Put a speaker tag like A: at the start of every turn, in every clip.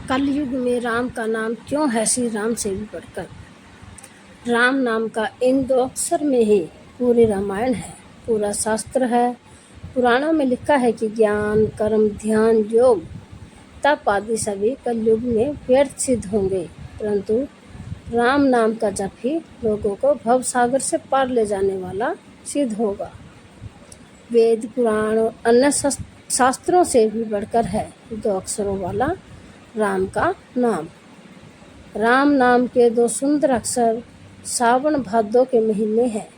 A: कलयुग में राम का नाम क्यों है श्री राम से भी बढ़कर। राम नाम का इन दो अक्षर में ही पूरी रामायण है, पूरा शास्त्र है। पुराणों में लिखा है कि ज्ञान, कर्म, ध्यान, योग, तप आदि सभी कलयुग में व्यर्थ सिद्ध होंगे, परंतु राम नाम का जप ही लोगों को भव सागर से पार ले जाने वाला सिद्ध होगा। वेद, पुराण और अन्य शास्त्रों से भी बढ़कर है दो अक्षरों वाला राम का नाम। राम नाम के दो सुंदर अक्षर सावन भादों के महीने हैं।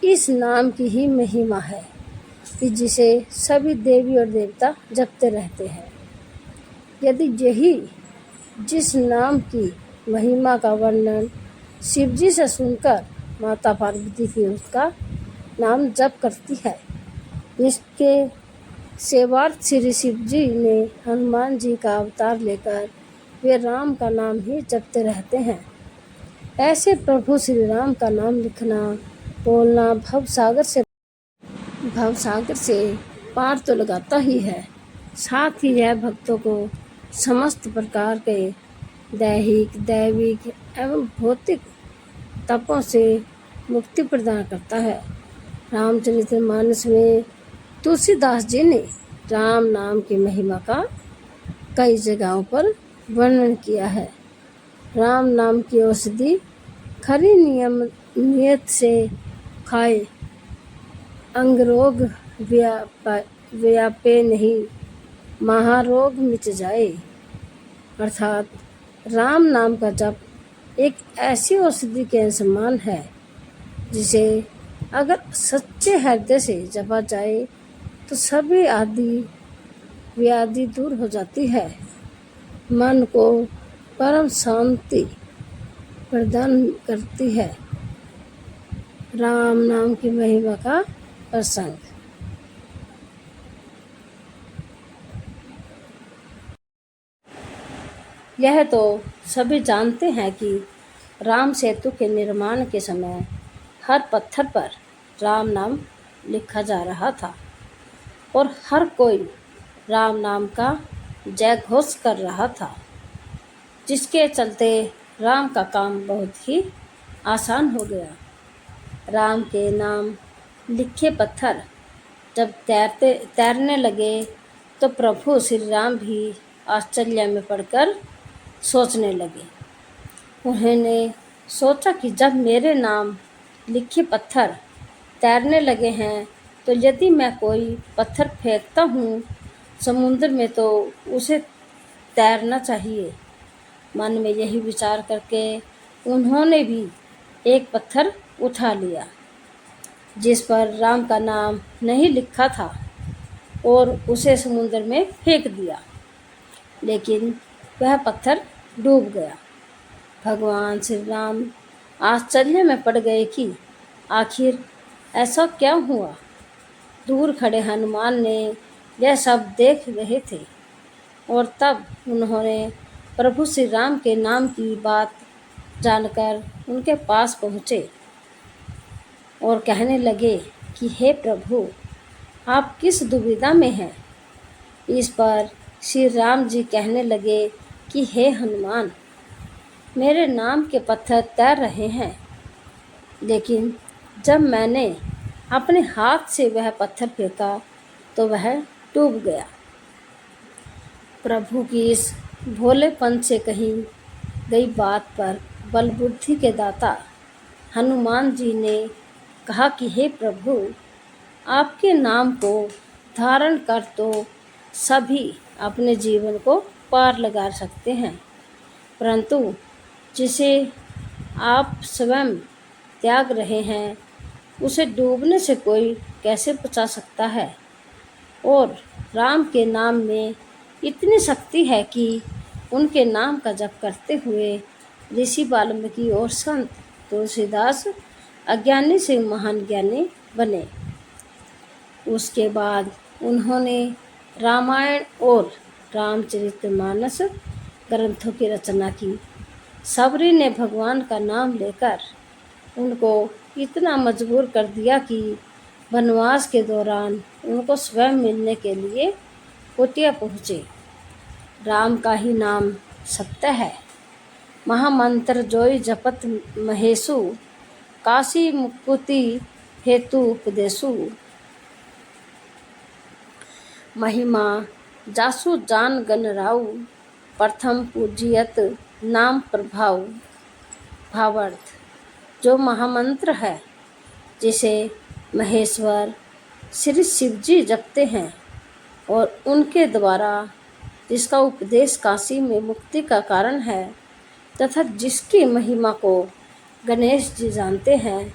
A: इस नाम की ही महिमा है कि जिसे सभी देवी और देवता जपते रहते हैं। यदि यही जिस नाम की महिमा का वर्णन शिव जी से सुनकर माता पार्वती भी उसका नाम जप करती है, इसके सेवार्थ श्री शिव जी ने हनुमान जी का अवतार लेकर वे राम का नाम ही जपते रहते हैं। ऐसे प्रभु श्री राम का नाम लिखना, बोलना भव सागर से पार तो लगाता ही है, साथ ही यह भक्तों को समस्त प्रकार के दैहिक, दैविक एवं भौतिक तपों से मुक्ति प्रदान करता है। रामचरितमानस में तुलसीदास जी ने राम नाम की महिमा का कई जगहों पर वर्णन किया है। राम नाम की औषधि खरी नियत से खाए, अंगरोग व्यापे नहीं, महारोग मिट जाए। अर्थात राम नाम का जप एक ऐसी औषधि के समान है जिसे अगर सच्चे हृदय से जपा जाए तो सभी व्याधि दूर हो जाती है, मन को परम शांति प्रदान करती है। राम नाम की महिमा का प्रसंग। यह तो सभी जानते हैं कि राम सेतु के निर्माण के समय हर पत्थर पर राम नाम लिखा जा रहा था और हर कोई राम नाम का जय घोष कर रहा था, जिसके चलते राम का काम बहुत ही आसान हो गया। राम के नाम लिखे पत्थर जब तैरने लगे तो प्रभु श्री राम भी आश्चर्य में पड़कर सोचने लगे। उन्होंने सोचा कि जब मेरे नाम लिखे पत्थर तैरने लगे हैं तो यदि मैं कोई पत्थर फेंकता हूँ समुद्र में तो उसे तैरना चाहिए। मन में यही विचार करके उन्होंने भी एक पत्थर उठा लिया जिस पर राम का नाम नहीं लिखा था और उसे समुद्र में फेंक दिया, लेकिन वह पत्थर डूब गया। भगवान श्री राम आश्चर्य में पड़ गए कि आखिर ऐसा क्या हुआ। दूर खड़े हनुमान ने यह सब देख रहे थे और तब उन्होंने प्रभु श्री राम के नाम की बात जानकर उनके पास पहुँचे और कहने लगे कि हे प्रभु, आप किस दुविधा में हैं। इस पर श्री राम जी कहने लगे कि हे हनुमान, मेरे नाम के पत्थर तैर रहे हैं, लेकिन जब मैंने अपने हाथ से वह पत्थर फेंका तो वह डूब गया। प्रभु की इस भोलेपन से कही गई बात पर बल बुद्धि के दाता हनुमान जी ने कहा कि हे प्रभु, आपके नाम को धारण कर तो सभी अपने जीवन को पार लगा सकते हैं, परंतु जिसे आप स्वयं त्याग रहे हैं उसे डूबने से कोई कैसे बचा सकता है। और राम के नाम में इतनी शक्ति है कि उनके नाम का जप करते हुए ऋषि वाल्मीकि और संत तुलसीदास अज्ञानी से महान ज्ञानी बने। उसके बाद उन्होंने रामायण और रामचरितमानस ग्रंथों की रचना की। सबरी ने भगवान का नाम लेकर उनको इतना मजबूर कर दिया कि वनवास के दौरान उनको स्वयं मिलने के लिए कुटिया पहुँचे राम का ही नाम सत्य है। महामंत्र जोई जपत महेशु, काशी मुक्ति हेतु उपदेशु। महिमा जासु जान गन राउ, प्रथम पूजियत नाम प्रभाव। भावार्थ, जो महामंत्र है जिसे महेश्वर श्री शिवजी जपते हैं और उनके द्वारा जिसका उपदेश काशी में मुक्ति का कारण है तथा जिसकी महिमा को गणेश जी जानते हैं,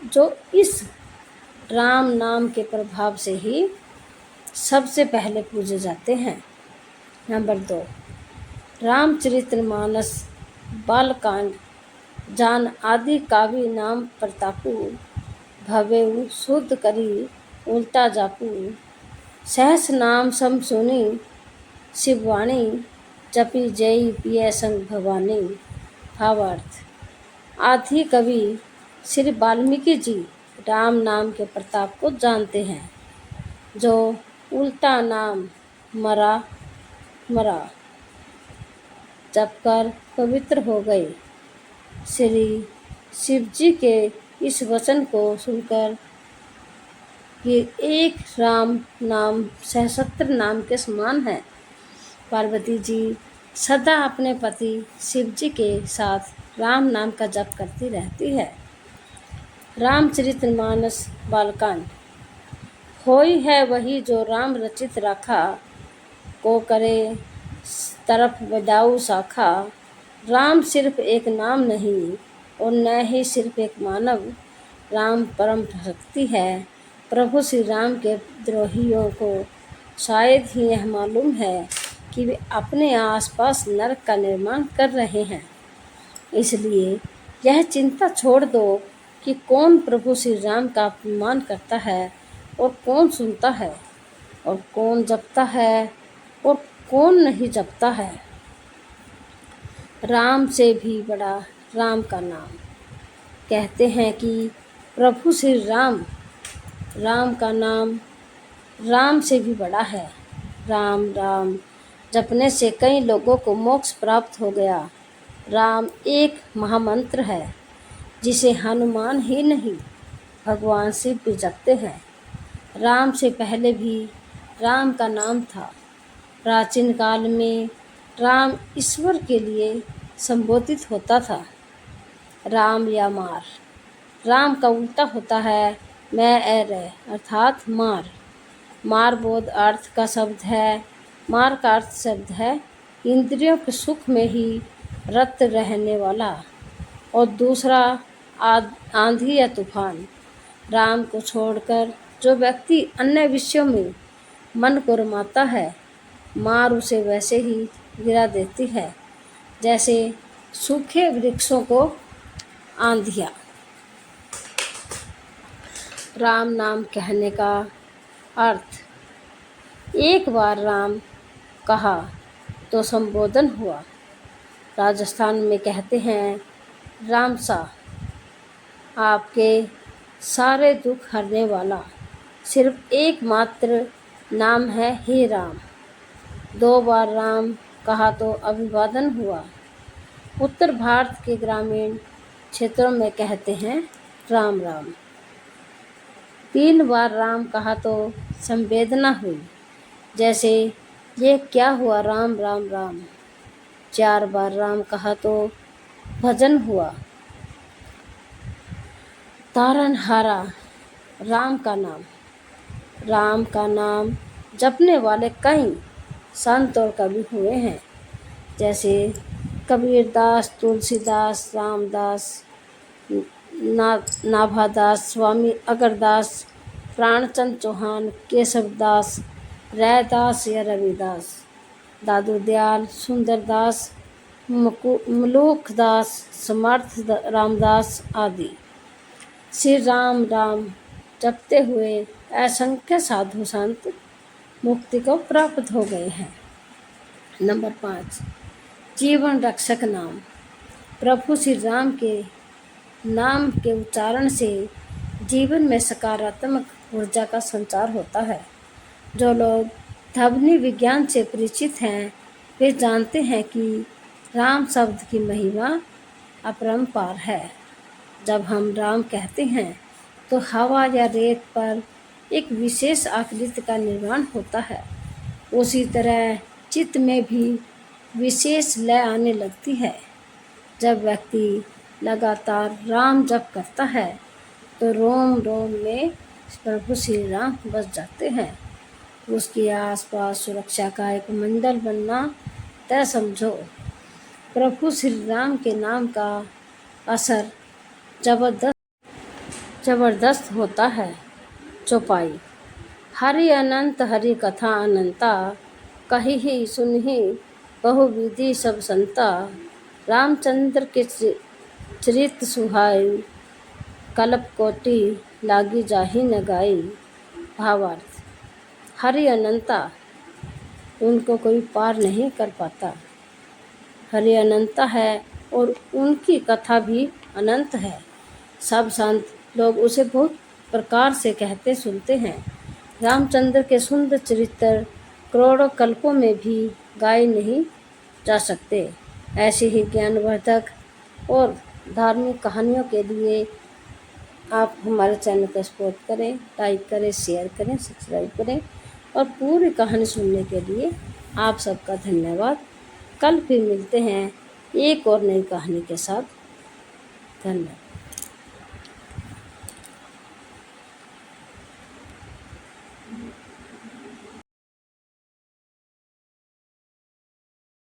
A: जो इस राम नाम के प्रभाव से ही सबसे पहले पूजे जाते हैं। नंबर 2, रामचरितमानस बालकांड जान आदि काव्य नाम प्रतापु, भवेउ शुद्ध करी उल्टा जापू। सहस नाम सम सुनी शिववाणी, जपी जय पिय संग भवानी। भावार्थ, आदि कवि श्री वाल्मीकि जी राम नाम के प्रताप को जानते हैं, जो उल्टा नाम मरा जपकर पवित्र हो गए। श्री शिवजी के इस वचन को सुनकर कि एक राम नाम सहस्त्र नाम के समान है, पार्वती जी सदा अपने पति शिवजी के साथ राम नाम का जप करती रहती है। रामचरितमानस बालकांड, होई है वही जो राम रचित राखा, को करे तरफ बजाऊ शाखा। राम सिर्फ एक नाम नहीं और न ही सिर्फ एक मानव, राम परम शक्ति है। प्रभु श्री राम के द्रोहियों को शायद ही यह मालूम है कि वे अपने आसपास नरक का निर्माण कर रहे हैं। इसलिए यह चिंता छोड़ दो कि कौन प्रभु श्री राम का अपमान करता है और कौन सुनता है, और कौन जपता है और कौन नहीं जपता है। राम से भी बड़ा राम का नाम। कहते हैं कि प्रभु श्री राम का नाम राम से भी बड़ा है। राम राम जपने से कई लोगों को मोक्ष प्राप्त हो गया। राम एक महामंत्र है जिसे हनुमान ही नहीं भगवान शिव भी जपते हैं। राम से पहले भी राम का नाम था। प्राचीन काल में राम ईश्वर के लिए संबोधित होता था। राम या मार, राम का उल्टा होता है मैं अर्थात मार। मार बोध अर्थ का शब्द है। मार का अर्थ शब्द है इंद्रियों के सुख में ही रत रहने वाला, और दूसरा आंधी या तूफान। राम को छोड़कर जो व्यक्ति अन्य विषयों में मन को रमाता है, मार उसे वैसे ही गिरा देती है जैसे सूखे वृक्षों को आंधियाँ। राम नाम कहने का अर्थ, एक बार राम कहा तो संबोधन हुआ। राजस्थान में कहते हैं राम सा, आपके सारे दुख हरने वाला। सिर्फ एकमात्र नाम है हे राम। 2 बार राम कहा तो अभिवादन हुआ। उत्तर भारत के ग्रामीण क्षेत्रों में कहते हैं राम राम। 3 बार राम कहा तो संवेदना हुई, जैसे ये क्या हुआ राम राम राम। 4 बार राम कहा तो भजन हुआ। तारनहारा राम का नाम। राम का नाम जपने वाले कई संत और कवि हुए हैं, जैसे कबीरदास, तुलसीदास, रामदास, नाभादास, स्वामी अगरदास, प्राणचंद चौहान, केशवदास, रैदास या रविदास, दादू दयाल, सुंदरदास, मलूखदास, समर्थ रामदास आदि। श्री राम राम जपते हुए असंख्य साधु संत मुक्ति को प्राप्त हो गए हैं। नंबर 5, जीवन रक्षक नाम। प्रभु श्री राम के नाम के उच्चारण से जीवन में सकारात्मक ऊर्जा का संचार होता है। जो लोग ध्वनि विज्ञान से परिचित हैं वे जानते हैं कि राम शब्द की महिमा अपरंपार है। जब हम राम कहते हैं तो हवा या रेत पर एक विशेष आकृति का निर्माण होता है। उसी तरह चित्त में भी विशेष लय आने लगती है। जब व्यक्ति लगातार राम जप करता है तो रोम रोम में प्रभु श्री राम बस जाते हैं। उसके आसपास सुरक्षा का एक मंडल बनना तय समझो। प्रभु श्री राम के नाम का असर जबरदस्त होता है। चौपाई। हरि अनंत हरि कथा अनंता, कही ही सुनही बहुविधि सब संता। रामचंद्र के चरित सुहाई, कल्प कोटि लागी जाहि न गाई। भावार्थ। हरि अनंता, उनको कोई पार नहीं कर पाता। हरि अनंता है और उनकी कथा भी अनंत है। सब संत लोग उसे बहुत प्रकार से कहते सुनते हैं। रामचंद्र के सुंदर चरित्र करोड़ों कल्पों में भी गाए नहीं जा सकते। ऐसे ही ज्ञानवर्धक और धार्मिक कहानियों के लिए आप हमारे चैनल को सपोर्ट करें, लाइक करें, शेयर करें, सब्सक्राइब करें और पूरी कहानी सुनने के लिए आप सबका धन्यवाद। कल फिर मिलते हैं एक और नई कहानी के साथ। धन्यवाद।